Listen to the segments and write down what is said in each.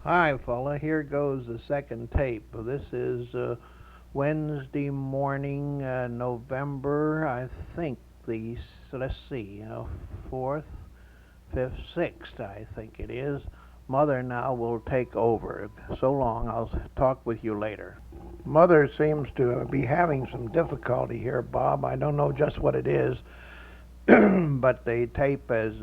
Hi, fella. Here goes the second tape. This is Wednesday morning, November, I think let's see, 4th, 5th, 6th, I think it is. Mother now will take over. So long. I'll talk with you later. Mother seems to be having some difficulty here, Bob. I don't know just what it is. But the tape has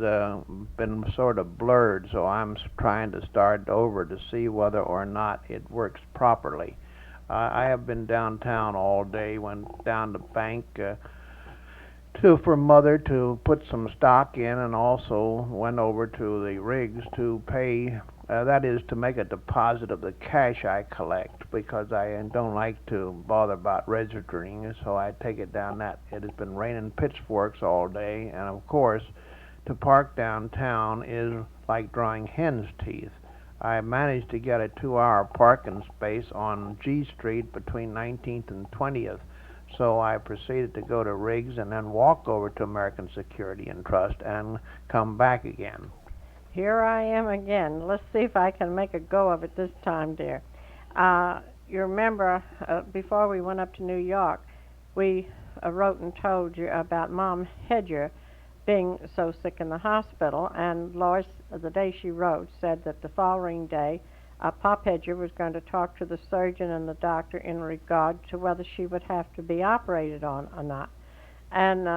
been sort of blurred, so I'm trying to start over to see whether or not it works properly. I have been downtown all day, went down to bank for mother to put some stock in, and also went over to the rigs to pay. That is to make a deposit of the cash I collect because I don't like to bother about registering, so I take it down that. It has been raining pitchforks all day, and of course, to park downtown is like drawing hen's teeth. I managed to get a 2-hour parking space on G Street between 19th and 20th. So I proceeded to go to Riggs and then walk over to American Security and Trust and come back again. Here I am again. Let's see if I can make a go of it this time, dear. You remember before we went up to New York, we wrote and told you about Mom Hedger being so sick in the hospital, and Lois, the day she wrote, said that the following day Pop Hedger was going to talk to the surgeon and the doctor in regard to whether she would have to be operated on or not. And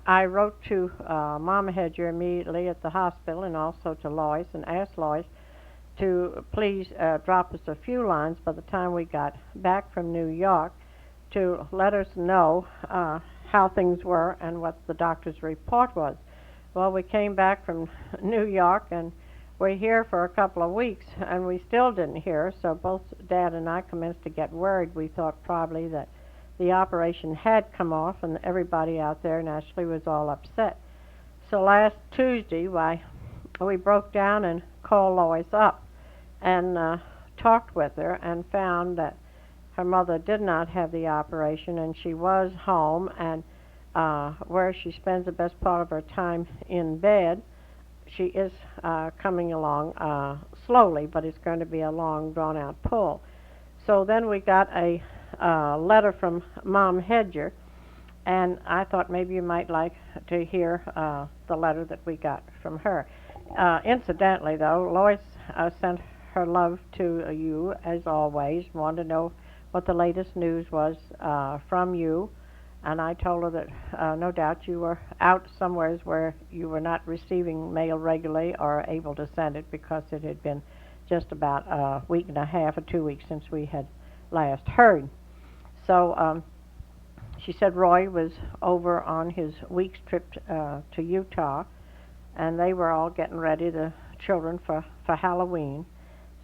I wrote to Mama Hedger immediately at the hospital and also to Lois and asked Lois to please drop us a few lines by the time we got back from New York to let us know how things were and what the doctor's report was. Well, we came back from New York and we're here for a couple of weeks and we still didn't hear, so both Dad and I commenced to get worried. We thought probably that the operation had come off and everybody out there naturally was all upset. So last Tuesday we broke down and called Lois up and talked with her and found that her mother did not have the operation and she was home, and where she spends the best part of her time in bed, she is coming along slowly, but it's going to be a long, drawn-out pull. So then we got a letter from Mom Hedger, and I thought maybe you might like to hear the letter that we got from her. Incidentally, though, Lois sent her love to you, as always, wanted to know what the latest news was from you. And I told her that no doubt you were out somewheres where you were not receiving mail regularly or able to send it because it had been just about a week and a half or 2 weeks since we had last heard. So she said Roy was over on his week's trip to Utah, and they were all getting ready, the children, for Halloween.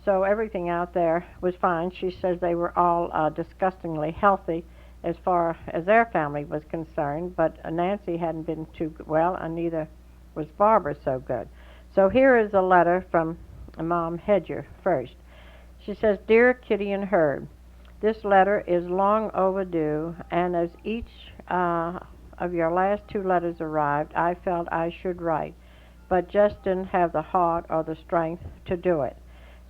So everything out there was fine. She says they were all disgustingly healthy as far as their family was concerned, but Nancy hadn't been too well, and neither was Barbara so good. So here is a letter from Mom Hedger first. She says, Dear Kitty and Herb, this letter is long overdue, and as each of your last 2 letters arrived, I felt I should write, but just didn't have the heart or the strength to do it.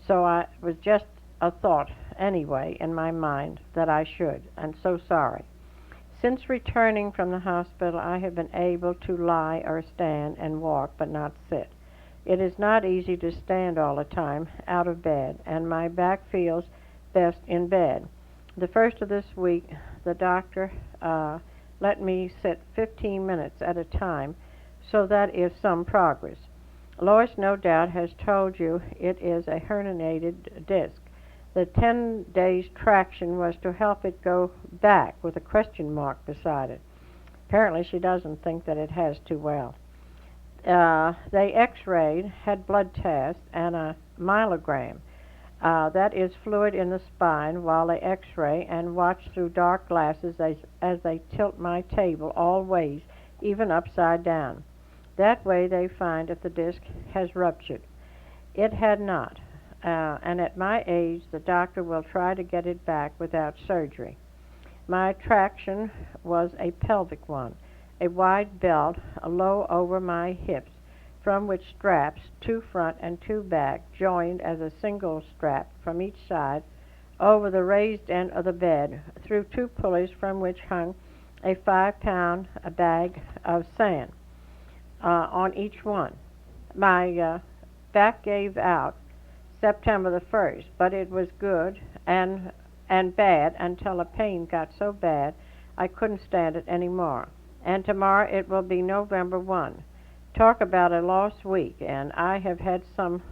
So I was just a thought anyway in my mind that I should, and so sorry. Since returning from the hospital, I have been able to lie or stand and walk, but not sit. It is not easy to stand all the time out of bed, and my back feels best in bed. The first of this week, the doctor let me sit 15 minutes at a time, so that is some progress. Lois, no doubt, has told you it is a herniated disc. The 10 days traction was to help it go back with a question mark beside it. Apparently she doesn't think that it has too well. They x-rayed, had blood tests, and a myelogram. That is fluid in the spine while they x-ray and watch through dark glasses as they tilt my table all ways, even upside down. That way they find if the disc has ruptured. It had not. And at my age, the doctor will try to get it back without surgery. My traction was a pelvic one, a wide belt low over my hips, from which straps, 2 front and 2 back, joined as a single strap from each side over the raised end of the bed, through 2 pulleys from which hung a 5-pound bag of sand on each one. My back gave out September the 1st, but it was good and bad until the pain got so bad I couldn't stand it any more. And tomorrow it will be November 1. Talk about a lost week, and I have had some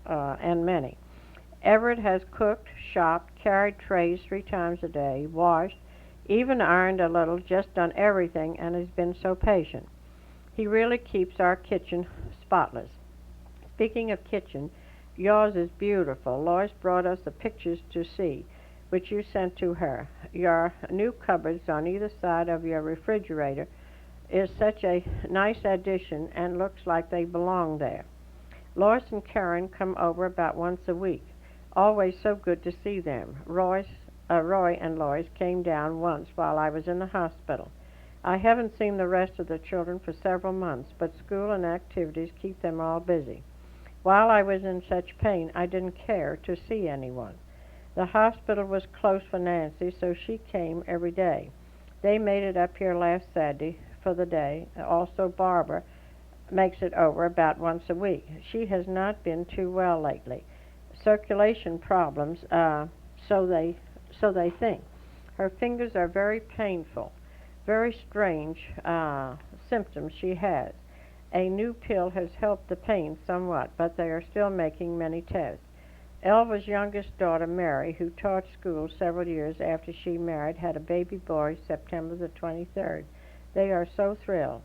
and many. Everett has cooked, shopped, carried trays 3 times a day, washed, even ironed a little, just done everything, and has been so patient. He really keeps our kitchen spotless. Speaking of kitchen, yours is beautiful. Lois brought us the pictures to see, which you sent to her. Your new cupboards on either side of your refrigerator is such a nice addition and looks like they belong there. Lois and Karen come over about once a week. Always so good to see them. Roy and Lois came down once while I was in the hospital. I haven't seen the rest of the children for several months, but school and activities keep them all busy. While I was in such pain, I didn't care to see anyone. The hospital was closed for Nancy, so she came every day. They made it up here last Saturday for the day. Also, Barbara makes it over about once a week. She has not been too well lately. Circulation problems, so they think. Her fingers are very painful. Very strange symptoms she has. A new pill has helped the pain somewhat, but they are still making many tests. Elva's youngest daughter, Mary, who taught school several years after she married, had a baby boy September the 23rd. They are so thrilled.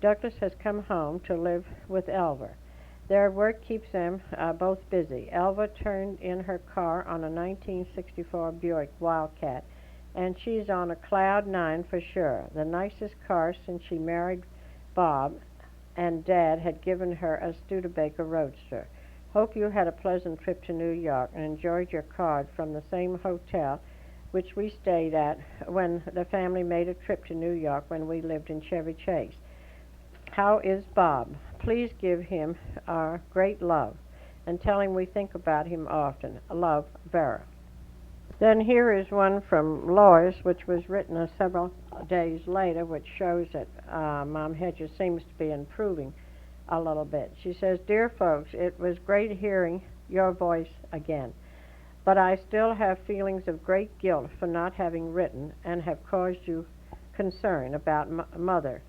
Douglas has come home to live with Elva. Their work keeps them both busy. Elva turned in her car on a 1964 Buick Wildcat, and she's on a cloud 9 for sure. The nicest car since she married Bob, and Dad had given her a Studebaker Roadster. Hope you had a pleasant trip to New York and enjoyed your card from the same hotel which we stayed at when the family made a trip to New York when we lived in Chevy Chase. How is Bob? Please give him our great love and tell him we think about him often. Love, Vera. Then here is one from Lois, which was written several days later, which shows that Mom Hedges seems to be improving a little bit. She says, "Dear folks, it was great hearing your voice again, but I still have feelings of great guilt for not having written and have caused you concern about Mother.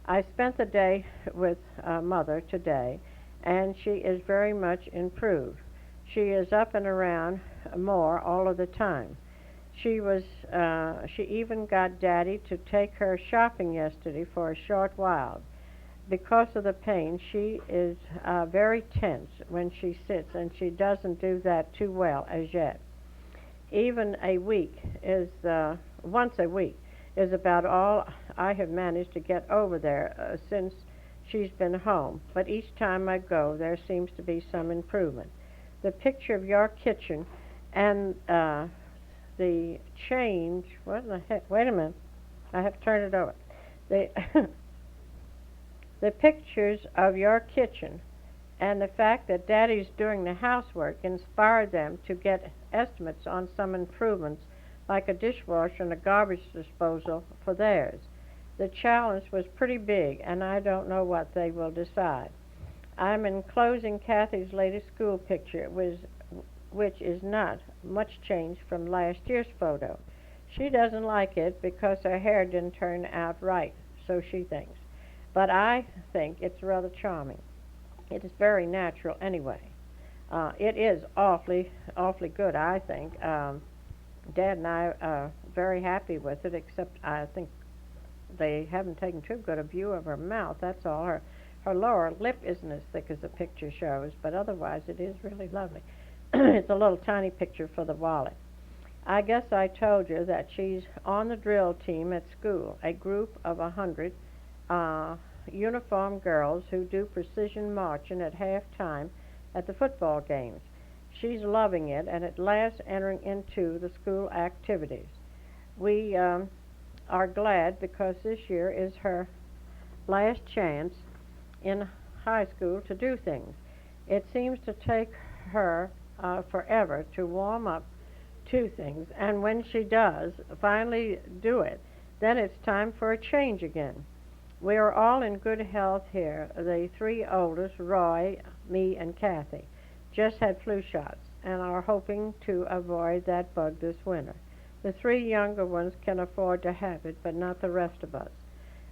I spent the day with Mother today, and she is very much improved. She is up and around more all of the time. She even got Daddy to take her shopping yesterday for a short while. Because of the pain, she is very tense when she sits, and she doesn't do that too well as yet. Even once a week is about all I have managed to get over there since she's been home, but each time I go, there seems to be some improvement. The picture of your kitchen and the change, what in the heck, wait a minute, I have to turn it over. The pictures of your kitchen and the fact that Daddy's doing the housework inspired them to get estimates on some improvements, like a dishwasher and a garbage disposal for theirs. The challenge was pretty big, and I don't know what they will decide. I'm enclosing Kathy's latest school picture, which is not much changed from last year's photo. She doesn't like it because her hair didn't turn out right, so she thinks. But I think it's rather charming. It is very natural anyway. It is awfully good, I think. Dad and I are very happy with it, except I think they haven't taken too good a view of her mouth, that's all. Her lower lip isn't as thick as the picture shows, but otherwise it is really lovely. It's a little tiny picture for the wallet. I guess I told you that she's on the drill team at school, a group of 100 uniformed girls who do precision marching at halftime at the football games. She's loving it and at last entering into the school activities. We are glad because this year is her last chance in high school to do things. It seems to take her forever to warm up to things, and when she does finally do it, then it's time for a change again. We are all in good health here. The three oldest, Roy, me, and Kathy, just had flu shots and are hoping to avoid that bug this winter. The three younger ones can afford to have it, but not the rest of us.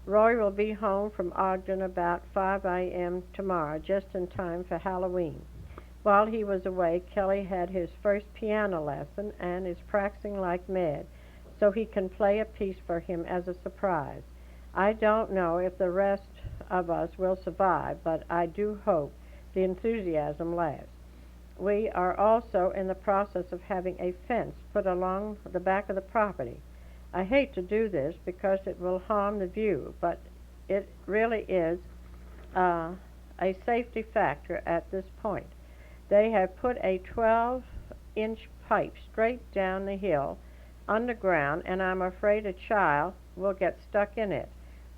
Roy will be home from Ogden about 5 a.m. tomorrow, just in time for Halloween. While he was away, Kelly had his first piano lesson and is practicing like mad, so he can play a piece for him as a surprise. I don't know if the rest of us will survive, but I do hope the enthusiasm lasts. We are also in the process of having a fence put along the back of the property. I hate to do this because it will harm the view, but it really is a safety factor at this point. They have put a 12-inch pipe straight down the hill underground, and I'm afraid a child will get stuck in it.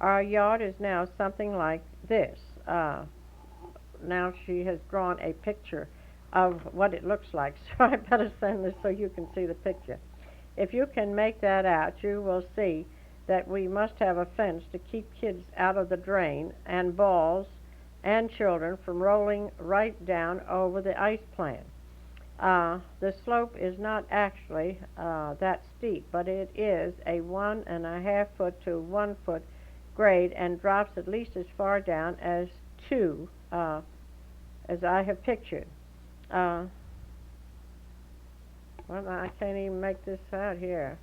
Our yard is now something like this. Now she has drawn a picture of what it looks like, so I better send this so you can see the picture. If you can make that out, you will see that we must have a fence to keep kids out of the drain and balls and children from rolling right down over the ice plant. The slope is not actually that steep, but it is a 1.5 foot to 1 foot grade and drops at least as far down as as I have pictured. Well, I can't even make this out here.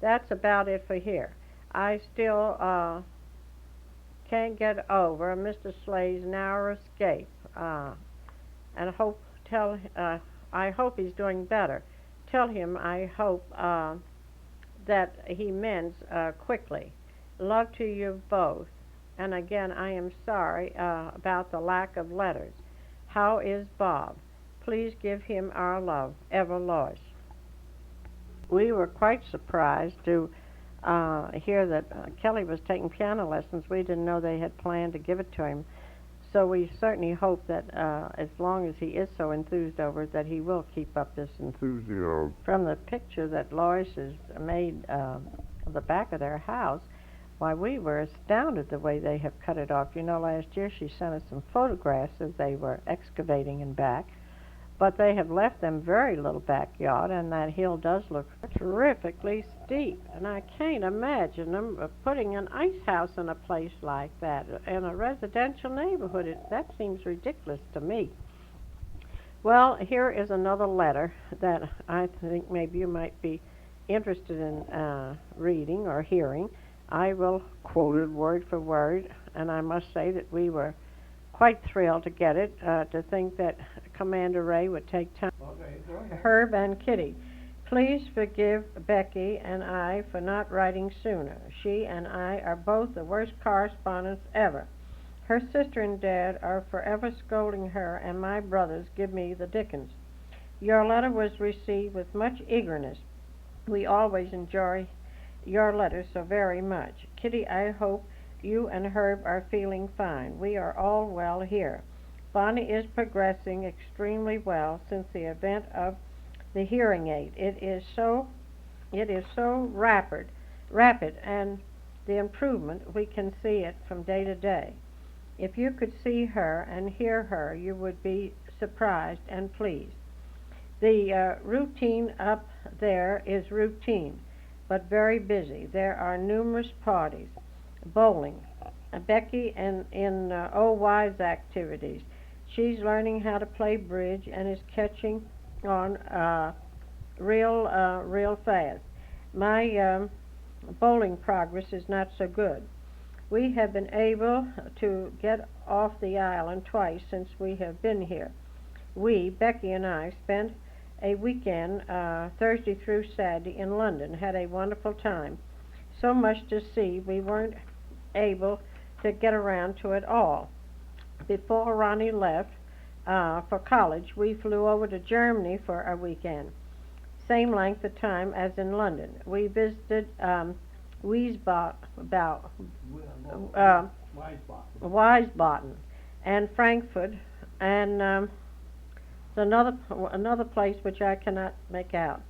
That's about it for here. I still can't get over Mr. Slay's narrow escape, and I hope he's doing better. Tell him I hope that he mends quickly. Love to you both. And again, I am sorry about the lack of letters. How is Bob? Please give him our love. Ever, Lois. We were quite surprised to hear that Kelly was taking piano lessons. We didn't know they had planned to give it to him. So we certainly hope that as long as he is so enthused over it, that he will keep up this enthusiasm. From the picture that Lois has made of the back of their house, why, we were astounded the way they have cut it off. You know, last year she sent us some photographs as they were excavating in back, but they have left them very little backyard, and that hill does look terrifically steep. And I can't imagine them putting an ice house in a place like that, in a residential neighborhood. That seems ridiculous to me. Well, here is another letter that I think maybe you might be interested in reading or hearing. I will quote it word for word, and I must say that we were quite thrilled to get it, to think that Commander Ray would take time. Okay, go ahead. Herb and Kitty, please forgive Becky and I for not writing sooner. She and I are both the worst correspondents ever. Her sister and dad are forever scolding her, and my brothers give me the dickens. Your letter was received with much eagerness. We always enjoy your letters so very much. Kitty, I hope you and Herb are feeling fine. We are all well here. Bonnie is progressing extremely well since the event of the hearing aid. It is so rapid, and the improvement, we can see it from day to day. If you could see her and hear her, you would be surprised and pleased. The routine up there is routine, but very busy. There are numerous parties, bowling, Becky in OY's activities. She's learning how to play bridge and is catching on real fast. My bowling progress is not so good. We have been able to get off the island twice since we have been here. We, Becky and I, spent a weekend, Thursday through Saturday, in London. Had a wonderful time. So much to see, we weren't able to get around to it all. Before Ronnie left for college, we flew over to Germany for a weekend. Same length of time as in London. We visited Wiesbaden, and Frankfurt, and another place which I cannot make out.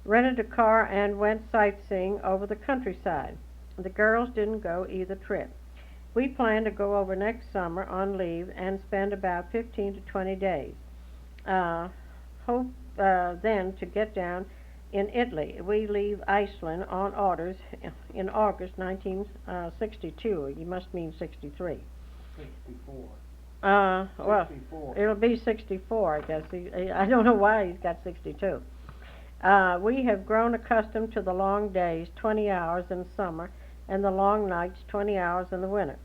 Rented a car and went sightseeing over the countryside. The girls didn't go either trip. We plan to go over next summer on leave and spend about 15 to 20 days. Hope then to get down in Italy. We leave Iceland on orders in August 1962. You must mean 63. 64. Well, 64. it'll be 64, I guess. I don't know why he's got 62. We have grown accustomed to the long days, 20 hours in summer, and the long nights, 20 hours in the winter.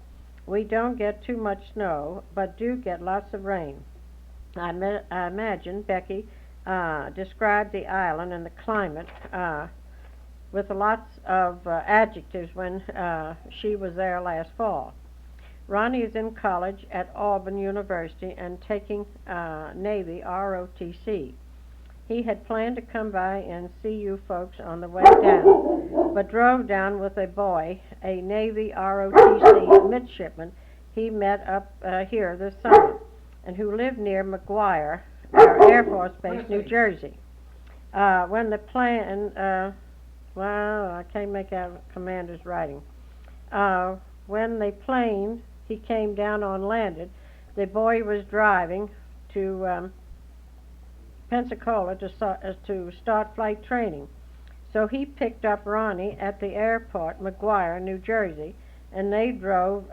We don't get too much snow, but do get lots of rain. I imagine Becky described the island and the climate with lots of adjectives when she was there last fall. Ronnie is in college at Auburn University and taking Navy ROTC. He had planned to come by and see you folks on the way down, but drove down with a boy, a Navy ROTC midshipman he met up here this summer, and who lived near McGuire Air Force Base, New Jersey. When the plane, well, I can't make out commander's writing. When the plane he came down on landed, the boy was driving to Pensacola to start flight training. So he picked up Ronnie at the airport, McGuire, New Jersey, and they drove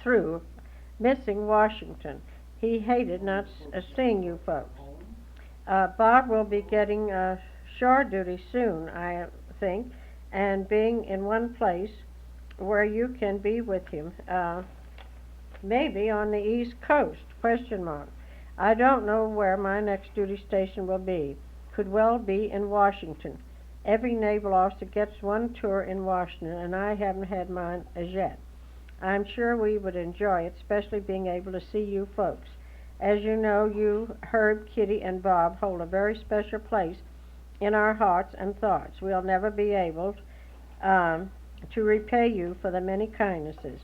through, missing Washington. He hated not seeing you folks. Bob will be getting shore duty soon, I think, and being in one place where you can be with him, maybe on the East Coast, question mark. I don't know where my next duty station will be. Could well be in Washington. Every naval officer gets one tour in Washington, and I haven't had mine as yet. I'm sure we would enjoy it, especially being able to see you folks. As you know, you, Herb, Kitty, and Bob hold a very special place in our hearts and thoughts. We'll never be able to repay you for the many kindnesses.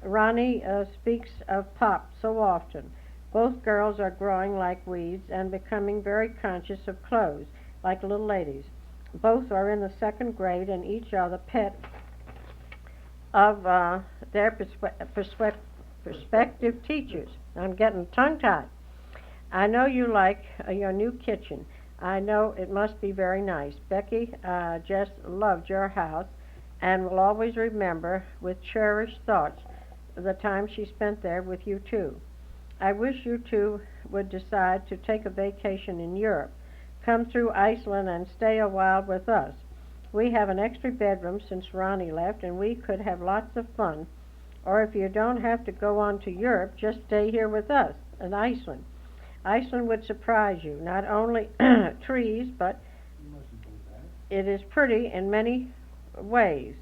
Ronnie speaks of Pop so often. Both girls are growing like weeds and becoming very conscious of clothes, like little ladies. Both are in the second grade and each are the pet of their prospective teachers. I'm getting tongue-tied. I know you like your new kitchen. I know it must be very nice. Becky just loved your house and will always remember with cherished thoughts the time she spent there with you two. I wish you two would decide to take a vacation in Europe. Come through Iceland and stay a while with us. We have an extra bedroom since Ronnie left, and we could have lots of fun. Or if you don't have to go on to Europe, just stay here with us in Iceland. Iceland would surprise you. Not only trees, but it is pretty in many ways.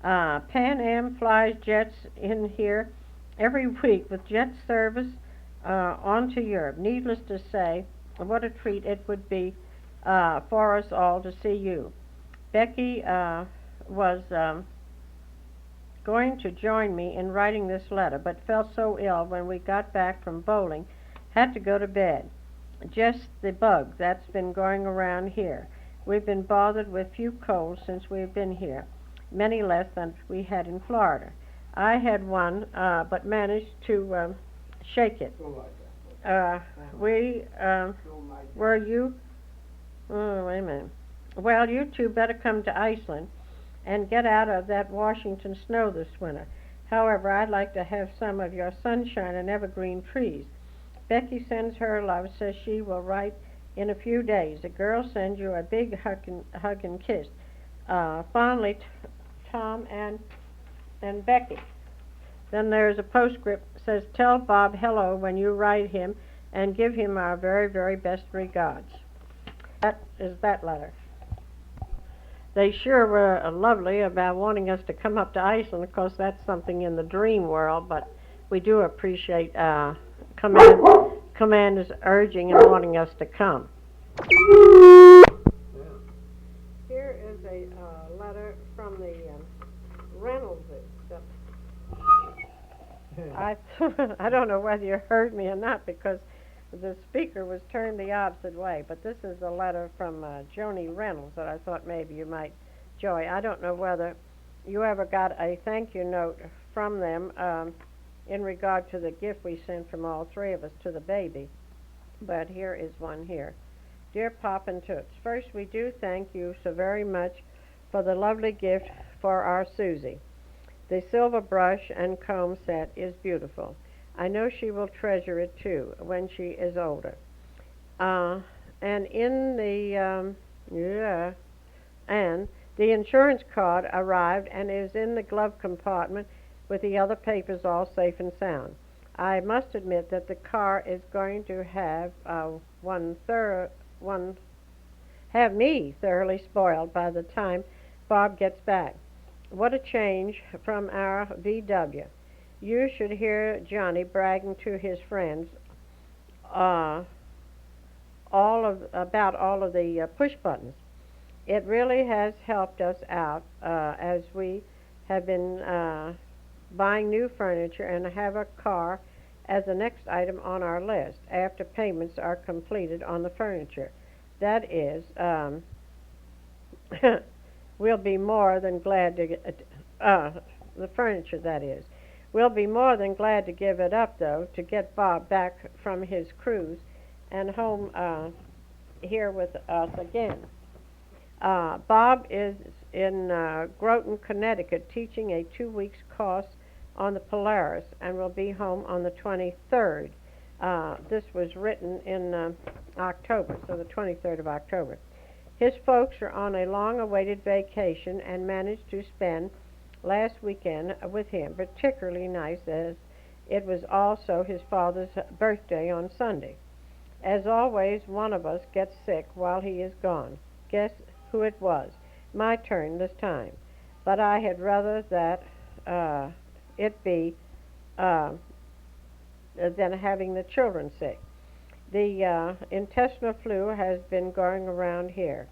Pan Am flies jets in here every week with jet service on to Europe. Needless to say, what a treat it would be for us all to see you. Becky was going to join me in writing this letter, but felt so ill when we got back from bowling, had to go to bed. Just the bug that's been going around here. We've been bothered with few colds since we've been here, many less than we had in Florida. I had one, but managed to shake it. Were you? Oh, wait a minute. Well, you two better come to Iceland and get out of that Washington snow this winter. However, I'd like to have some of your sunshine and evergreen trees. Becky sends her love, says she will write in a few days. The girls send you a big hug and kiss. Fondly, Tom and Becky. Then there's a postscript that says, tell Bob hello when you write him and give him our very, very best regards. That is that letter. They sure were lovely about wanting us to come up to Iceland. Of course, that's something in the dream world, but we do appreciate Commander's urging and wanting us to come. Here is a letter from the Reynolds. I I don't know whether you heard me or not because the speaker was turned the opposite way. But this is a letter from Joni Reynolds that I thought maybe you might enjoy. I don't know whether you ever got a thank you note from them in regard to the gift we sent from all three of us to the baby. But here is one here. Dear Pop and Toots, first we do thank you so very much for the lovely gift for our Susie. The silver brush and comb set is beautiful. I know she will treasure it too when she is older. And in the and the insurance card arrived and is in the glove compartment with the other papers all safe and sound. I must admit that the car is going to have one have me thoroughly spoiled by the time Bob gets back. What a change from our VW. You should hear Johnny bragging to his friends uh, about all of the push buttons. It really has helped us out as we have been buying new furniture and have a car as the next item on our list after payments are completed on the furniture. That is, we'll be more than glad to get the furniture, that is. We'll be more than glad to give it up, though, to get Bob back from his cruise and home here with us again. Bob is in Groton, Connecticut, teaching a 2 weeks course on the Polaris and will be home on the 23rd. This was written in October, so the 23rd of October. His folks are on a long-awaited vacation and managed to spend last weekend with him, particularly nice as it was also his father's birthday on Sunday. As always, one of us gets sick while he is gone. Guess who it was? My turn this time. But I had rather that it be than having the children sick. The intestinal flu has been going around here.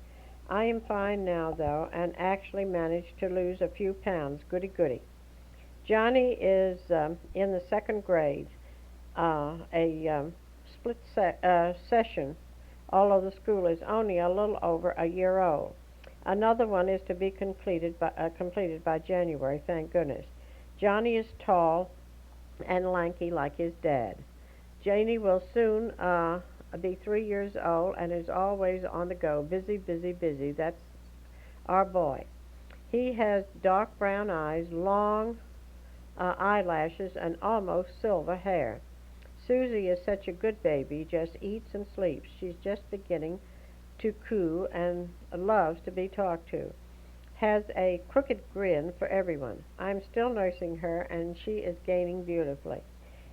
I am fine now, though, and actually managed to lose a few pounds. Goody, goody. Johnny is in the second grade, a split session, although the school is only a little over a year old. Another one is to be completed by January, thank goodness. Johnny is tall and lanky like his dad. Janie will soon be 3 years old and is always on the go, busy, busy, busy. That's our boy. He has dark brown eyes, long eyelashes, and almost silver hair. Susie is such a good baby, just eats and sleeps. She's just beginning to coo and loves to be talked to. Has a crooked grin for everyone. I'm still nursing her, and she is gaining beautifully.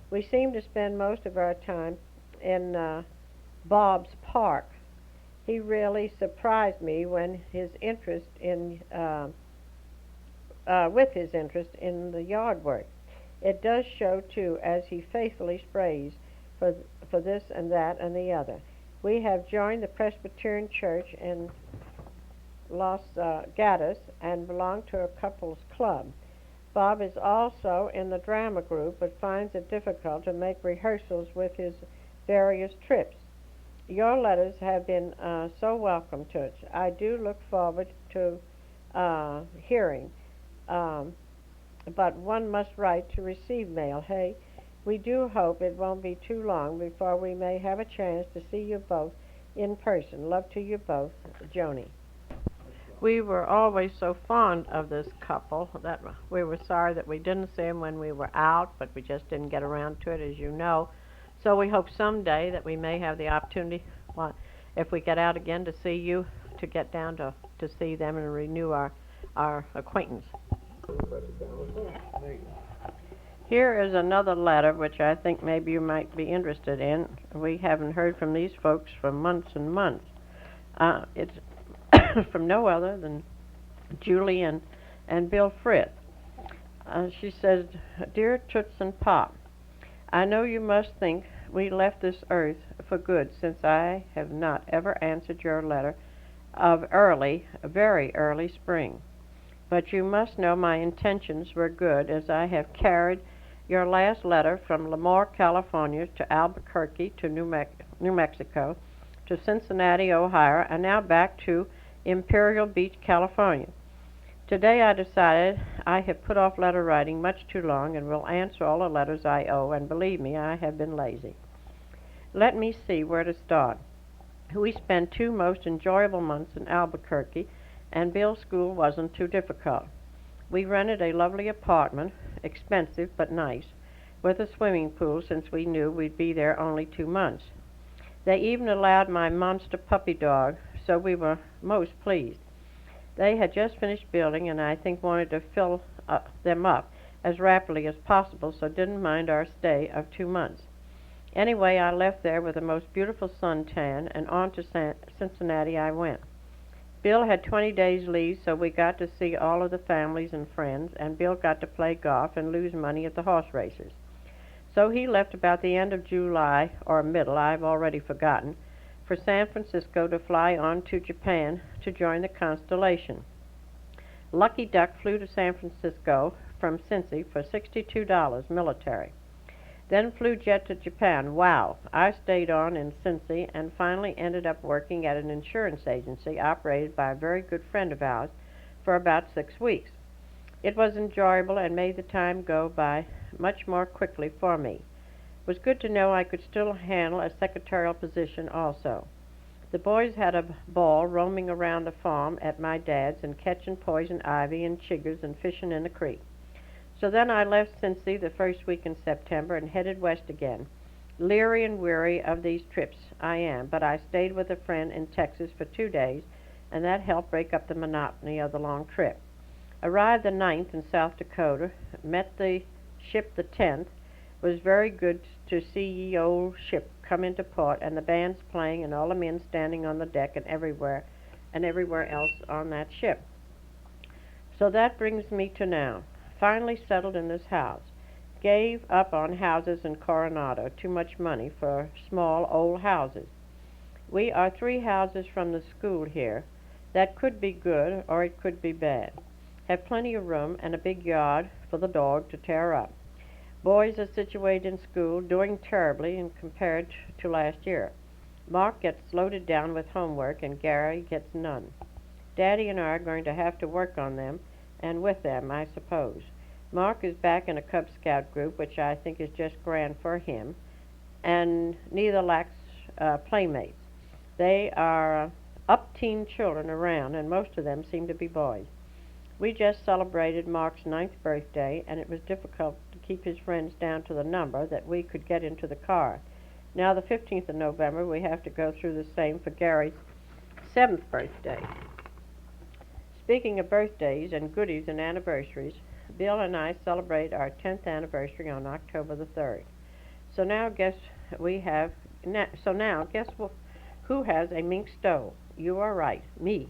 We seem to spend most of our time in Bob's park. He really surprised me when his interest in with his interest in the yard work. It does show too, as he faithfully sprays for this and that and the other. We have joined the Presbyterian Church in Los Gatos and belong to a couples club. Bob is also in the drama group, but finds it difficult to make rehearsals with his various trips. Your letters have been so welcome to us. I do look forward to hearing, but one must write to receive mail, hey? We do hope it won't be too long before we may have a chance to see you both in person. Love to you both, Joni. We were always so fond of this couple that we were sorry that we didn't see them when we were out, but we just didn't get around to it, as you know. So we hope someday that we may have the opportunity, well, if we get out again, to see you, to get down to see them and renew our acquaintance. Here is another letter which I think maybe you might be interested in. We haven't heard from these folks for months and months. It's from no other than Julie and Bill Frith. She says, Dear Toots and Pop, I know you must think we left this earth for good, since I have not ever answered your letter of very early spring. But you must know my intentions were good, as I have carried Your last letter from Lemoore, California, to Albuquerque, to New Mexico, to Cincinnati, Ohio, and now back to Imperial Beach, California. Today I decided I have put off letter writing much too long and will answer all the letters I owe, and believe me, I have been lazy. Let me see where to start. We spent 2 most enjoyable months in Albuquerque, and Bill's school wasn't too difficult. We rented a lovely apartment, expensive but nice, with a swimming pool since we knew we'd be there only 2 months. They even allowed my monster puppy dog, so we were most pleased. They had just finished building, and I think wanted to fill them up as rapidly as possible, so didn't mind our stay of 2 months. Anyway, I left there with the most beautiful suntan, and on to Cincinnati I went. Bill had 20 days leave, so we got to see all of the families and friends, and Bill got to play golf and lose money at the horse races. So he left about the end of July, or middle, I've already forgotten, for San Francisco to fly on to Japan to join the Constellation. Lucky Duck flew to San Francisco from Cincy for $62 military. Then flew jet to Japan. Wow! I stayed on in Cincy and finally ended up working at an insurance agency operated by a very good friend of ours for about 6 weeks. It was enjoyable and made the time go by much more quickly for me. It was good to know I could still handle a secretarial position also. The boys had a ball roaming around the farm at my dad's and catching poison ivy and chiggers and fishing in the creek. So then I left Cincy the first week in September and headed west again. Leery and weary of these trips I am, but I stayed with a friend in Texas for 2 days, and that helped break up the monotony of the long trip. Arrived the 9th in South Dakota, met the ship the 10th. Was very good to see the old ship come into port, and the bands playing, and all the men standing on the deck and everywhere else on that ship. So that brings me to now. Finally settled in this house. Gave up on houses in Coronado. Too much money for small old houses. We are 3 houses from the school here. That could be good or it could be bad. Have plenty of room and a big yard for the dog to tear up. Boys are situated in school, doing terribly in compared to last year. Mark gets loaded down with homework and Gary gets none. Daddy and I are going to have to work on them and with them, I suppose. Mark is back in a Cub Scout group, which I think is just grand for him, and neither lacks playmates. They are up-teen children around, and most of them seem to be boys. We just celebrated Mark's 9th birthday, and it was difficult to keep his friends down to the number that we could get into the car. Now the 15th of November, we have to go through the same for Gary's 7th birthday. Speaking of birthdays and goodies and anniversaries, Bill and I celebrate our 10th anniversary on October the 3rd. So now guess who has a mink stove? You are right, me.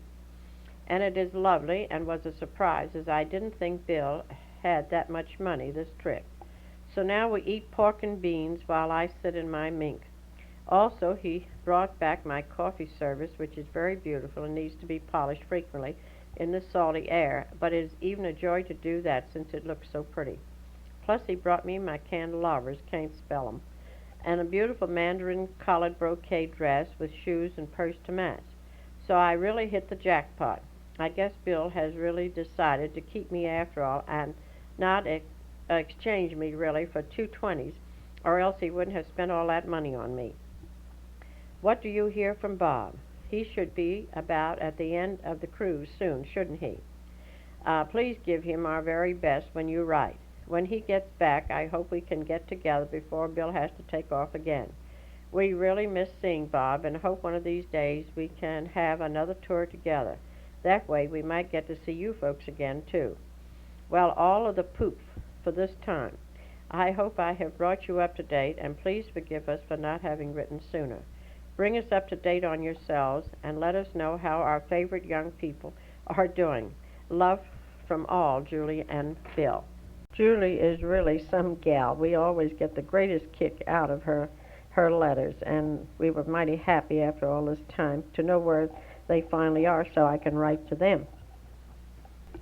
And it is lovely and was a surprise, as I didn't think Bill had that much money this trip. So now we eat pork and beans while I sit in my mink. Also, he brought back my coffee service, which is very beautiful and needs to be polished frequently in the salty air, but it is even a joy to do that since it looks so pretty. Plus, he brought me my candelabras, can't spell 'em, and a beautiful mandarin collared brocade dress with shoes and purse to match. So I really hit the jackpot. I guess Bill has really decided to keep me after all and not exchange me really for 2 20s, or else he wouldn't have spent all that money on me. What do you hear from Bob? He should be about at the end of the cruise soon, shouldn't he? Please give him our very best when you write. When he gets back, I hope we can get together before Bill has to take off again. We really miss seeing Bob and hope one of these days we can have another tour together. That way we might get to see you folks again, too. Well, all of the poop for this time. I hope I have brought you up to date, and please forgive us for not having written sooner. Bring us up to date on yourselves, and let us know how our favorite young people are doing. Love from all, Julie and Bill. Julie is really some gal. We always get the greatest kick out of her letters, and we were mighty happy after all this time to know where they finally are so I can write to them.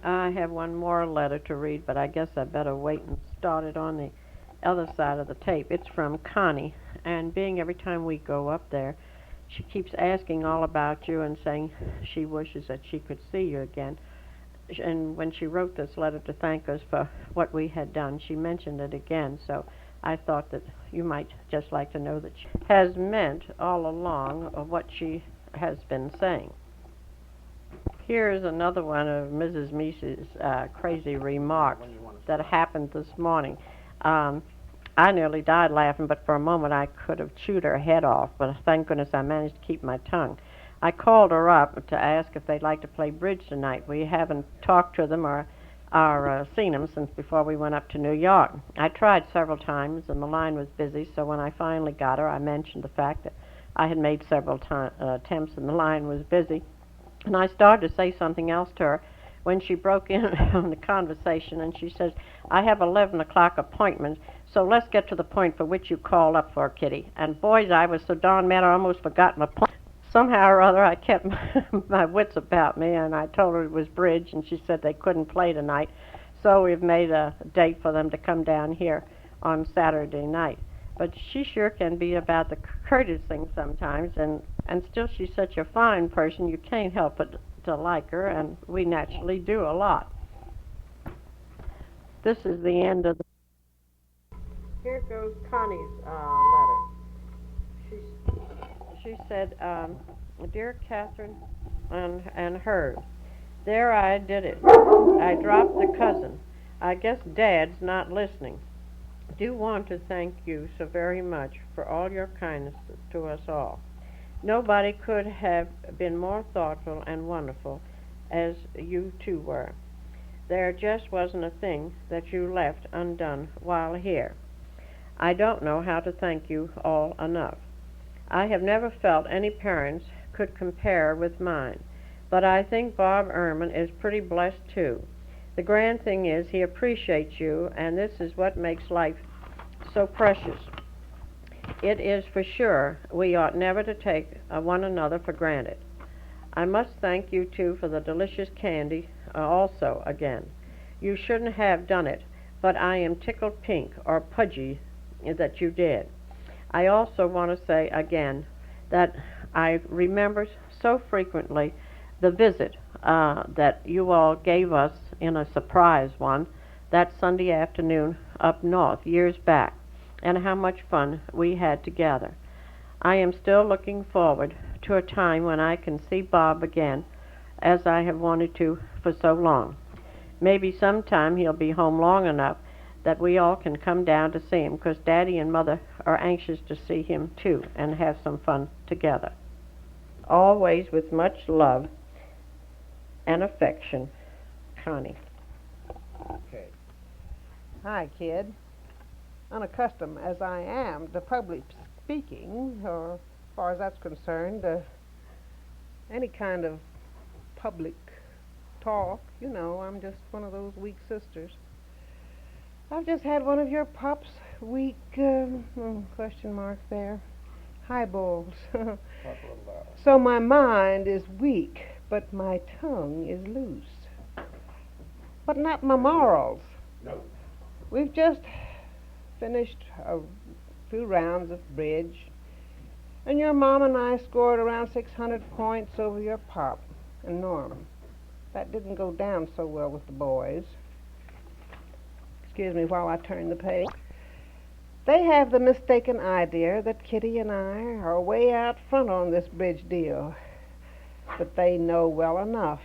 I have one more letter to read, but I guess I better wait and start it on the other side of the tape. It's from Connie, and being every time we go up there, she keeps asking all about you and saying she wishes that she could see you again. And when she wrote this letter to thank us for what we had done, she mentioned it again. So I thought that you might just like to know that she has meant all along of what she has been saying. Here's another one of Mrs. Meese's crazy remarks that happened this morning. I nearly died laughing, but for a moment I could have chewed her head off, but thank goodness I managed to keep my tongue. I called her up to ask if they'd like to play bridge tonight. We haven't talked to them or seen them since before we went up to New York. I tried several times, and the line was busy, so when I finally got her, I mentioned the fact that I had made several attempts and the line was busy. And I started to say something else to her when she broke in on the conversation, and she says, I have 11 o'clock appointments, so let's get to the point for which you called up for, Kitty. And boys, I was so darn mad I almost forgot my point. Somehow or other, I kept my wits about me, and I told her it was bridge, and she said they couldn't play tonight, so we've made a date for them to come down here on Saturday night. But she sure can be about the courteous thing sometimes, and still she's such a fine person, you can't help but to like her, and we naturally do a lot. This is the end of the... Here goes Connie's letter. She said, Dear Catherine and Herb, there I did it. I dropped the cousin. I guess Dad's not listening. Do want to thank you so very much for all your kindness to us all. Nobody could have been more thoughtful and wonderful as you two were. There just wasn't a thing that you left undone while here. I don't know how to thank you all enough. I have never felt any parents could compare with mine, but I think Bob Ehrman is pretty blessed too. The grand thing is he appreciates you, and this is what makes life so precious. It is for sure we ought never to take one another for granted. I must thank you too for the delicious candy also again. You shouldn't have done it, but I am tickled pink or pudgy that you did. I also want to say again that I remember so frequently the visit that you all gave us in a surprise one that Sunday afternoon up north years back, and how much fun we had together. I am still looking forward to a time when I can see Bob again, as I have wanted to for so long. Maybe sometime he'll be home long enough that we all can come down to see him, because Daddy and Mother are anxious to see him too and have some fun together. Always with much love and affection, Connie. Okay. Hi, kid. Unaccustomed as I am to public speaking, or as far as that's concerned, any kind of public talk, you know, I'm just one of those weak sisters. I've just had one of your Pop's weak, question mark there, highballs. So my mind is weak, but my tongue is loose. But not my morals. No. We've just finished a few rounds of bridge, and your mom and I scored around 600 points over your Pop and Norm. That didn't go down so well with the boys. Excuse me while I turn the page. They have the mistaken idea that Kitty and I are way out front on this bridge deal, but they know well enough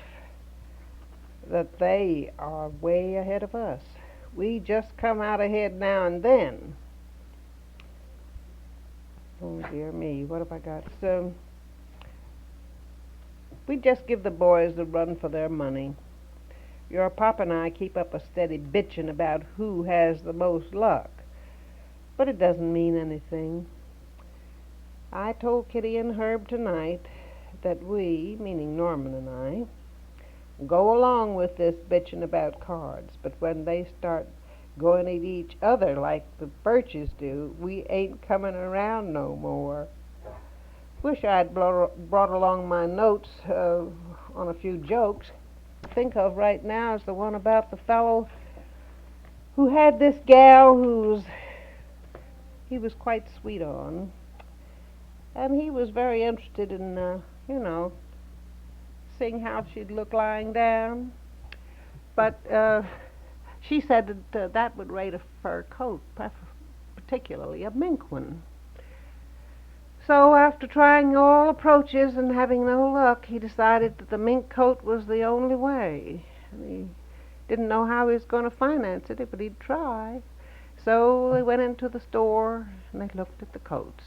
that they are way ahead of us. We just come out ahead now and then. Oh dear me, what have I got? So we just give the boys the run for their money. Your Pop and I keep up a steady bitching about who has the most luck, but it doesn't mean anything. I told Kitty and Herb tonight that we, meaning Norman and I, go along with this bitching about cards, but when they start going at each other like the Birches do, we ain't coming around no more. Wish I'd brought along my notes on a few jokes. Think of right now is the one about the fellow who had this gal whose he was quite sweet on. And he was very interested in, you know, seeing how she'd look lying down. But she said that that would rate a fur coat, particularly a mink one. So after trying all approaches and having no luck, he decided that the mink coat was the only way. And he didn't know how he was going to finance it, but he'd try. So they went into the store and they looked at the coats.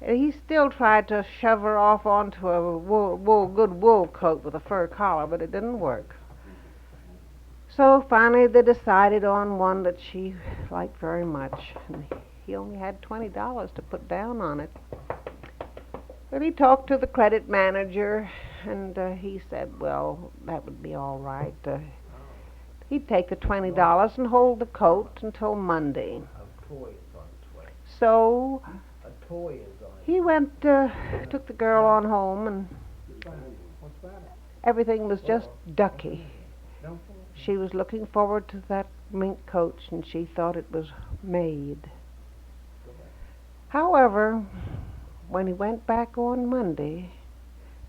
And he still tried to shove her off onto a good wool coat with a fur collar, but it didn't work. So finally they decided on one that she liked very much. And he only had $20 to put down on it. But he talked to the credit manager, and he said, well, that would be all right. He'd take the $20 and hold the coat until Monday. So he went, took the girl on home, and everything was just ducky. She was looking forward to that mink coat, and she thought it was made. However, when he went back on Monday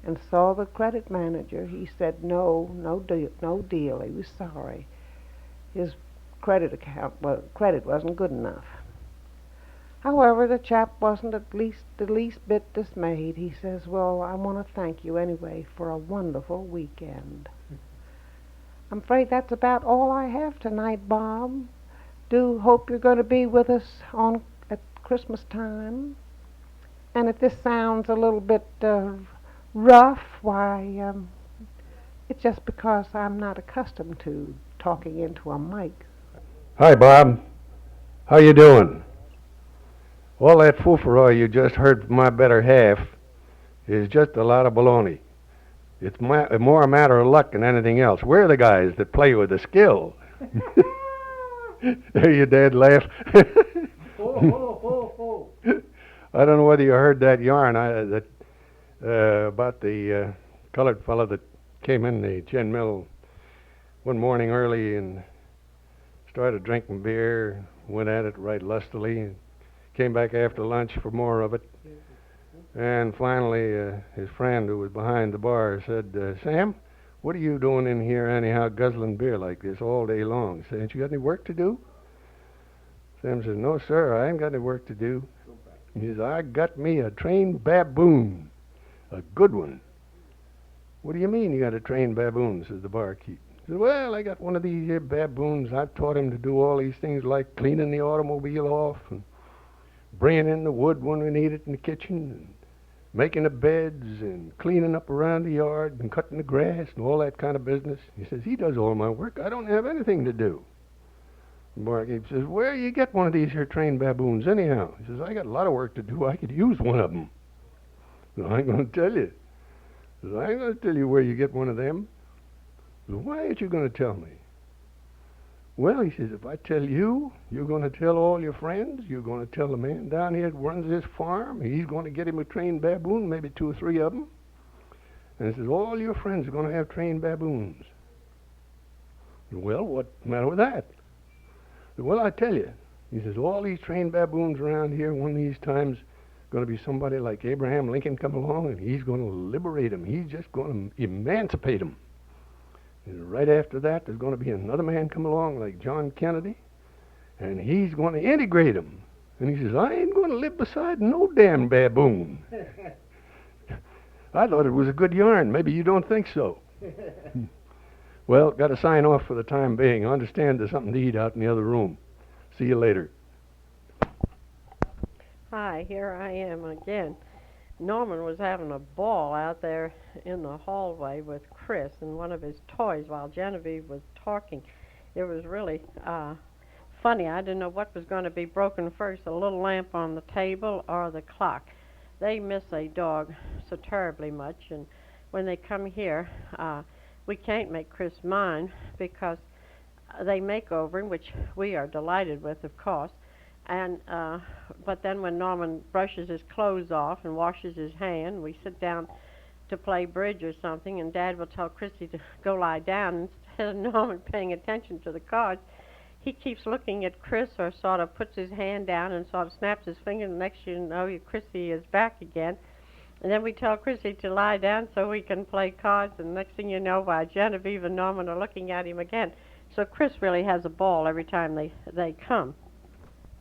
and saw the credit manager, he said no deal. He was sorry. His credit wasn't good enough. However, the chap wasn't the least bit dismayed. He says, well, I want to thank you anyway for a wonderful weekend. I'm afraid that's about all I have tonight, Bob. Do hope you're going to be with us at Christmas time. And if this sounds a little bit rough, why, it's just because I'm not accustomed to talking into a mic. Hi, Bob. How you doing? All that foofaroi you just heard from my better half is just a lot of baloney. It's more a matter of luck than anything else. We're the guys that play with the skill. There you dad laugh. I don't know whether you heard that yarn about the colored fellow that came in the gin mill one morning early and started drinking beer, went at it right lustily, and came back after lunch for more of it. And finally, his friend who was behind the bar said, Sam, what are you doing in here anyhow guzzling beer like this all day long? He said, ain't you got any work to do? Sam says, no, sir, I ain't got any work to do. He says, I got me a trained baboon, a good one. What do you mean you got a trained baboon, says the barkeep. He says, well, I got one of these here baboons. I've taught him to do all these things like cleaning the automobile off and bringing in the wood when we need it in the kitchen and making the beds and cleaning up around the yard and cutting the grass and all that kind of business. He says, he does all my work. I don't have anything to do. The barkeep says, where you get one of these here trained baboons anyhow? He says, I got a lot of work to do. I could use one of them. So I ain't going to tell you. He says, I ain't going to tell you where you get one of them. He says, why ain't you going to tell me? Well, he says, if I tell you, you're going to tell all your friends. You're going to tell the man down here that runs this farm. He's going to get him a trained baboon, maybe 2 or 3 of them. And he says, all your friends are going to have trained baboons. Well, what's the matter with that? Well, I tell you, he says, all these trained baboons around here, one of these times, going to be somebody like Abraham Lincoln come along, and he's going to liberate them. He's just going to emancipate them. And right after that, there's going to be another man come along like John Kennedy, and he's going to integrate them. And he says, I ain't going to live beside no damn baboon. I thought it was a good yarn. Maybe you don't think so. Well, got to sign off for the time being. I understand there's something to eat out in the other room. See you later. Hi, here I am again. Norman was having a ball out there in the hallway with Chris and one of his toys while Genevieve was talking. It was really funny. I didn't know what was going to be broken first, the little lamp on the table or the clock. They miss a dog so terribly much, and when they come here, we can't make Chris mine because they make over him, which we are delighted with, of course. And but then when Norman brushes his clothes off and washes his hand, we sit down to play bridge or something, and Dad will tell Chrissy to go lie down. Instead of Norman paying attention to the cards, he keeps looking at Chris, or sort of puts his hand down and sort of snaps his finger, and the next you know, Chrissy is back again. And then we tell Chrissy to lie down so we can play cards, and next thing you know, why, Genevieve and Norman are looking at him again. So Chris really has a ball every time they come.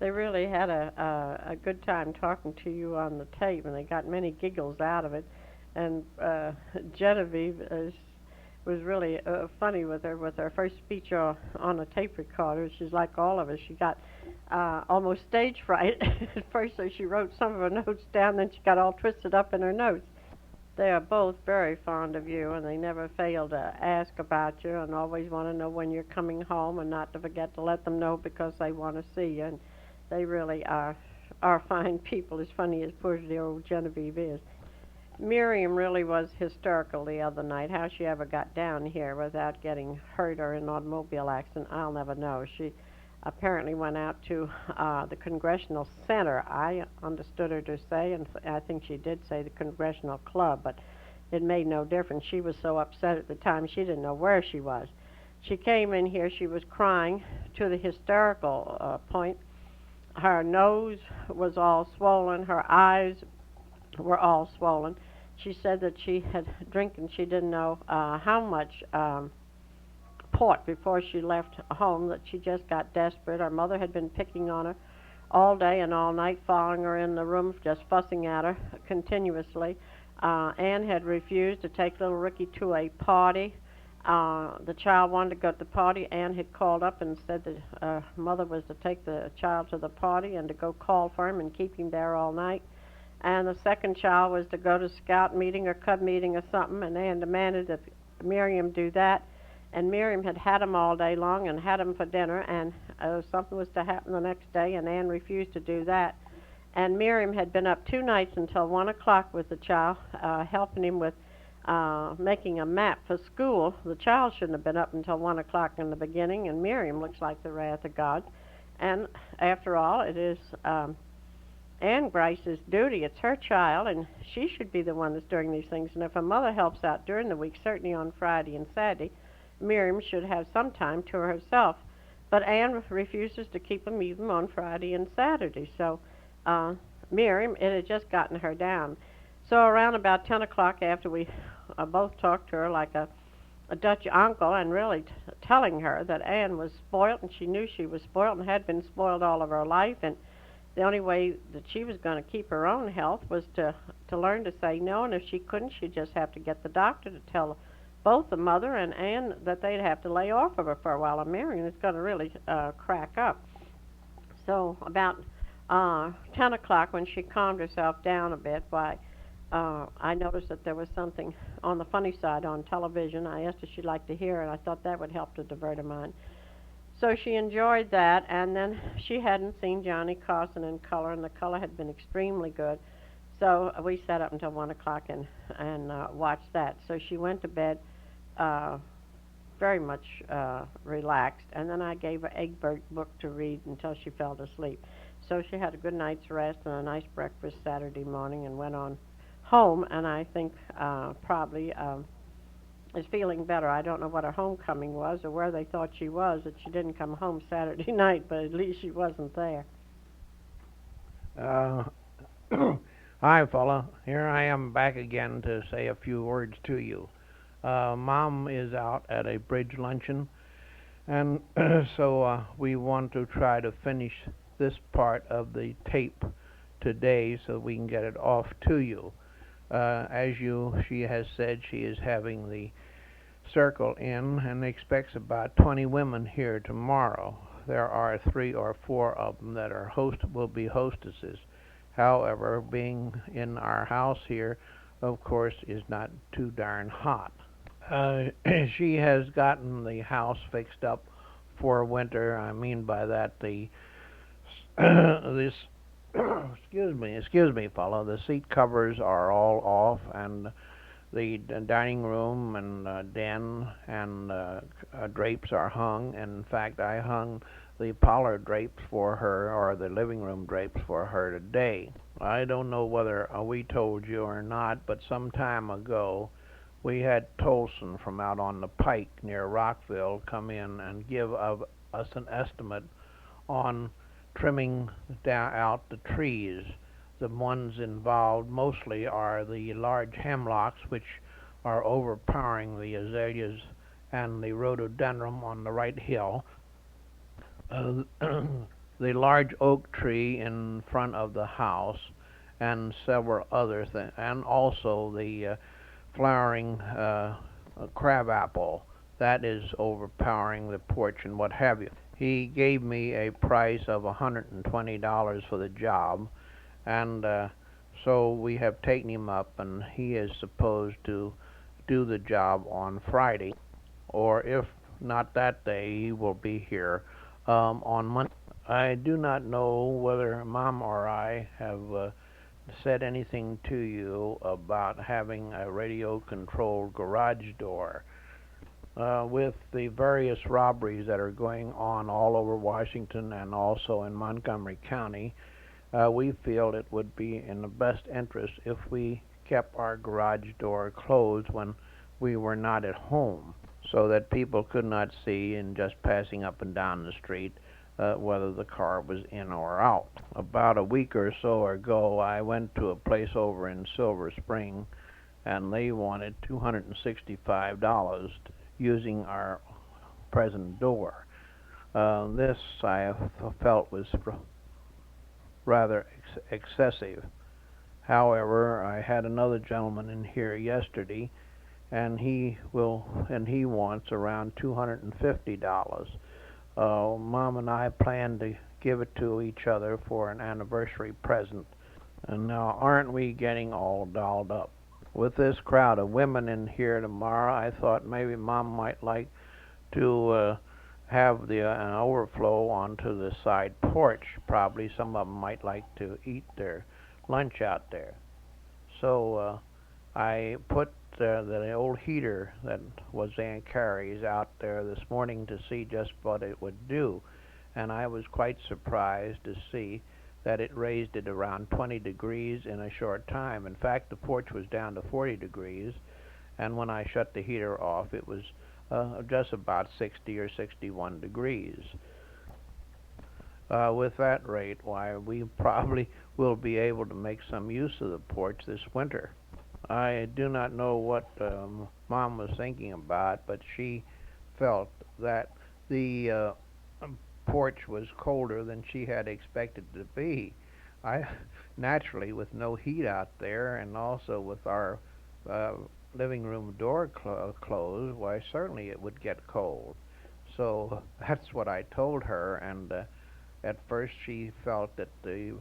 They really had a good time talking to you on the tape, and they got many giggles out of it. And Genevieve was really funny with her first speech on a tape recorder. She's like all of us. She got almost stage fright at first, so she wrote some of her notes down, then she got all twisted up in her notes. They are both very fond of you, and they never fail to ask about you and always want to know when you're coming home, and not to forget to let them know because they want to see you. And they really are fine people, as funny as poor dear old Genevieve is. Miriam really was hysterical the other night. How she ever got down here without getting hurt or in an automobile accident, I'll never know. She apparently went out to the Congressional Center, I understood her to say, and I think she did say the Congressional Club, but it made no difference. She was so upset at the time she didn't know where she was. She came in here, she was crying to the hysterical point. Her nose was all swollen, her eyes were all swollen. She said that she had drinking, she didn't know how much port before she left home, that she just got desperate. Her mother had been picking on her all day and all night, following her in the room, just fussing at her continuously. Anne had refused to take little Ricky to a party. The child wanted to go to the party. Anne had called up and said that mother was to take the child to the party and to go call for him and keep him there all night. And the second child was to go to scout meeting or cub meeting or something, and Anne demanded that Miriam do that. And Miriam had had him all day long and had him for dinner, and something was to happen the next day, and Anne refused to do that. And Miriam had been up 2 nights until 1 o'clock with the child, helping him with making a map for school. The child shouldn't have been up until 1 o'clock in the beginning, and Miriam looks like the wrath of God. And after all, it is Anne Grice's duty. It's her child, and she should be the one that's doing these things. And if a mother helps out during the week, certainly on Friday and Saturday, Miriam should have some time to herself. But Anne refuses to keep them even on Friday and Saturday. So Miriam, it had just gotten her down. So around about 10 o'clock, after we both talked to her like a Dutch uncle, and really telling her that Anne was spoiled, and she knew she was spoiled and had been spoiled all of her life, and the only way that she was going to keep her own health was to learn to say no, and if she couldn't, she'd just have to get the doctor to tell both the mother and Anne that they'd have to lay off of her for a while. And Marion is going to really crack up. So about 10 o'clock, when she calmed herself down a bit, I noticed that there was something on the funny side on television. I asked if she'd like to hear it. I thought that would help to divert her mind. So she enjoyed that, and then she hadn't seen Johnny Carson in color, and the color had been extremely good. So we sat up until 1 o'clock and watched that. So she went to bed very much relaxed, and then I gave her Egbert book to read until she fell asleep. So she had a good night's rest and a nice breakfast Saturday morning and went on home, and I think probably is feeling better. I don't know what her homecoming was or where they thought she was, that she didn't come home Saturday night, but at least she wasn't there. Hi, fella. Here I am back again to say a few words to you. Mom is out at a bridge luncheon, and so we want to try to finish this part of the tape today so we can get it off to you. She has said, she is having the circle in and expects about 20 women here tomorrow. There are 3 or 4 of them that will be hostesses. However, being in our house here, of course, is not too darn hot. She has gotten the house fixed up for winter. I mean by that this excuse me, fella. The seat covers are all off, and the dining room and den and drapes are hung. And in fact, I hung the parlor drapes for her, or the living room drapes for her today. I don't know whether we told you or not, but some time ago we had Tolson from out on the pike near Rockville come in and give of us an estimate on trimming down out the trees. The ones involved mostly are the large hemlocks, which are overpowering the azaleas and the rhododendron on the right hill. Uh, the large oak tree in front of the house, and several other things, and also the flowering crabapple that is overpowering the porch and what have you. He gave me a price of $120 for the job, and so we have taken him up, and he is supposed to do the job on Friday, or if not that day, he will be here on Monday. I do not know whether Mom or I have said anything to you about having a radio-controlled garage door. With the various robberies that are going on all over Washington and also in Montgomery County, we feel it would be in the best interest if we kept our garage door closed when we were not at home, so that people could not see in just passing up and down the street whether the car was in or out. About a week or so ago, I went to a place over in Silver Spring, and they wanted $265 using our present door. This I felt was rather excessive. However, I had another gentleman in here yesterday, and he wants around $250. Mom and I plan to give it to each other for an anniversary present. And now, aren't we getting all dolled up? With this crowd of women in here tomorrow, I thought maybe Mom might like to have the an overflow onto the side porch. Probably some of them might like to eat their lunch out there. So I put the old heater that was Aunt Carrie's out there this morning to see just what it would do, and I was quite surprised to see that it raised it around 20 degrees in a short time. In fact, the porch was down to 40 degrees, and when I shut the heater off, it was just about 60 or 61 degrees. With that rate, why, we probably will be able to make some use of the porch this winter. I do not know what Mom was thinking about, but she felt that the porch was colder than she had expected it to be. Naturally, with no heat out there, and also with our living room door closed, why, certainly it would get cold. So that's what I told her, and at first she felt that the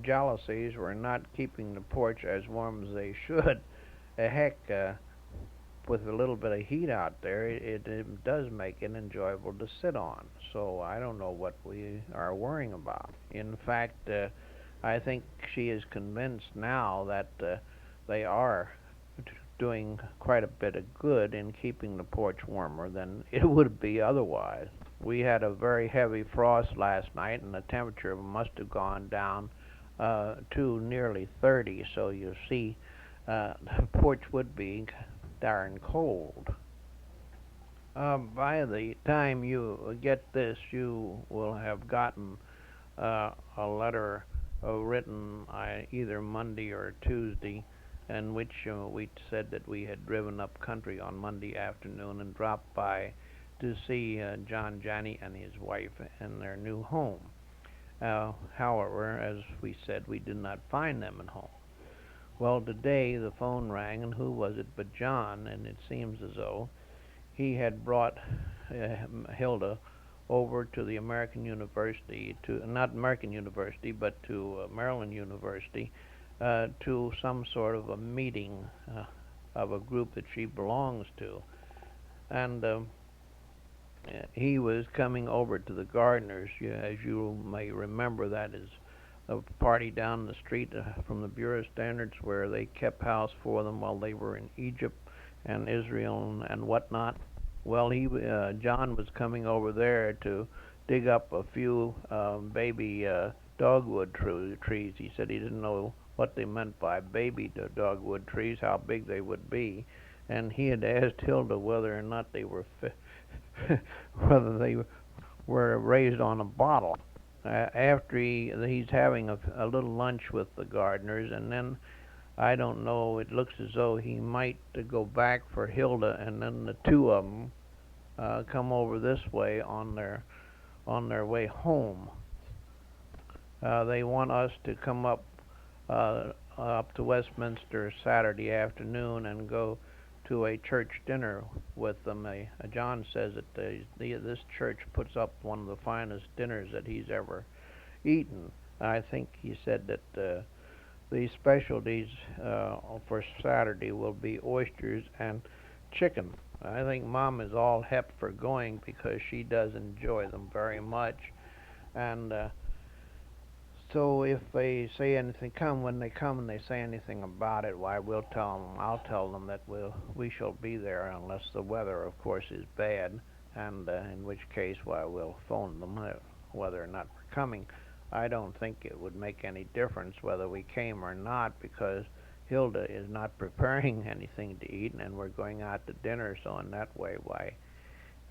jealousies were not keeping the porch as warm as they should. Heck, with a little bit of heat out there, it does make it enjoyable to sit on. So I don't know what we are worrying about. In fact, I think she is convinced now that they are doing quite a bit of good in keeping the porch warmer than it would be otherwise. We had a very heavy frost last night, and the temperature must have gone down to nearly 30, so you see the porch would be darn cold. By the time you get this, you will have gotten a letter written either Monday or Tuesday, in which we said that we had driven up country on Monday afternoon and dropped by to see John Janney and his wife in their new home. However, as we said, we did not find them at home. Well, today the phone rang, and who was it but John, and it seems as though he had brought Hilda over to the American University, not American University, but to Maryland University, to some sort of a meeting of a group that she belongs to. And he was coming over to the Gardeners. As you may remember, that is a party down the street from the Bureau of Standards, where they kept house for them while they were in Egypt and Israel and whatnot. Well, John was coming over there to dig up a few baby dogwood trees. He said he didn't know what they meant by baby dogwood trees, how big they would be, and he had asked Hilda whether or not they were whether they were raised on a bottle. After he's having a little lunch with the gardeners, and then I don't know. It looks as though he might go back for Hilda, and then the two of them come over this way on their way home. They want us to come up to Westminster Saturday afternoon and go to a church dinner with them. John says that this church puts up one of the finest dinners that he's ever eaten. I think he said that the specialties for Saturday will be oysters and chicken. I think Mom is all hep for going because she does enjoy them very much. And so if they say anything, when they come and they say anything about it, why I'll tell them that we shall be there unless the weather, of course, is bad, and in which case, we'll phone them whether or not we're coming. I don't think it would make any difference whether we came or not, because Hilda is not preparing anything to eat, and we're going out to dinner, so in that way,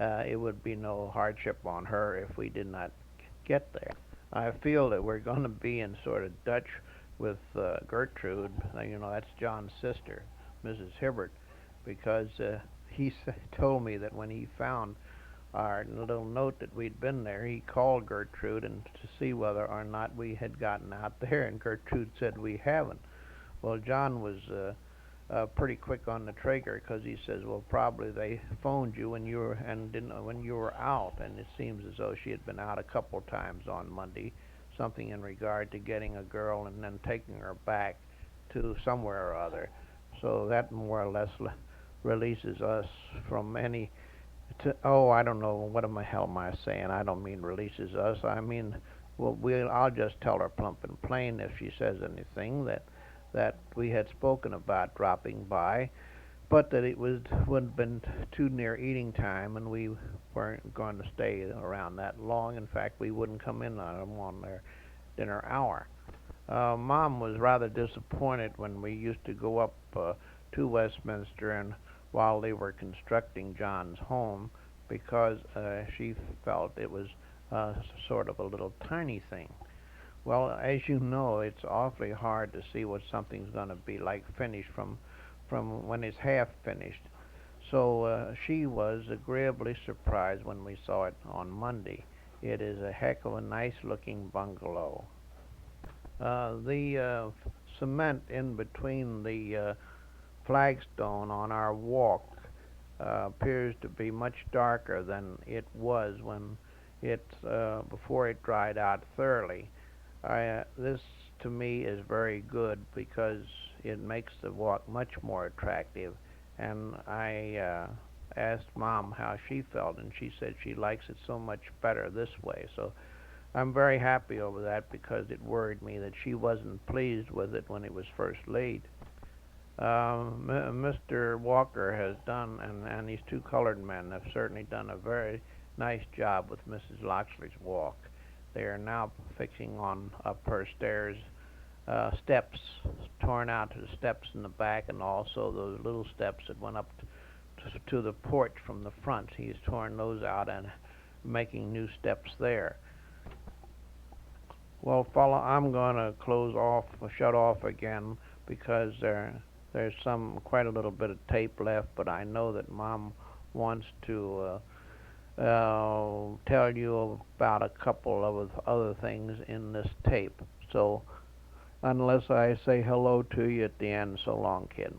it would be no hardship on her if we did not get there. I feel that we're going to be in sort of Dutch with Gertrude, that's John's sister, Mrs. Hibbert, because he told me that when he found our little note that we'd been there, he called Gertrude and to see whether or not we had gotten out there, and Gertrude said we haven't. Well, John was pretty quick on the trigger, because he says, well, probably they phoned you when you were out, and it seems as though she had been out a couple times on Monday, something in regard to getting a girl and then taking her back to somewhere or other. So that more or less releases us from any I don't know, what the hell am I saying? I don't mean releases us. I mean, I'll just tell her plump and plain if she says anything that we had spoken about dropping by, but that it wouldn't have been too near eating time, and we weren't going to stay around that long. In fact, we wouldn't come in on them on their dinner hour. Mom was rather disappointed when we used to go up to Westminster and while they were constructing John's home, because she felt it was sort of a little tiny thing. Well, as you know, it's awfully hard to see what something's going to be like finished from when it's half finished. So she was agreeably surprised when we saw it on Monday. It is a heck of a nice-looking bungalow. The cement in between the flagstone on our walk appears to be much darker than it was when before it dried out thoroughly. This to me is very good because it makes the walk much more attractive, and I asked Mom how she felt, and she said she likes it so much better this way. So I'm very happy over that, because it worried me that she wasn't pleased with it when it was first laid. Mr. Walker has done, and these two colored men have certainly done a very nice job with Mrs. Loxley's walk. They are now fixing on up her stairs, steps torn out to the steps in the back, and also those little steps that went up to the porch from the front. He's torn those out and making new steps there. Well, fella, I'm going to shut off again, because there's quite a little bit of tape left, but I know that Mom wants to tell you about a couple of other things in this tape. So unless I say hello to you at the end, so long, kid.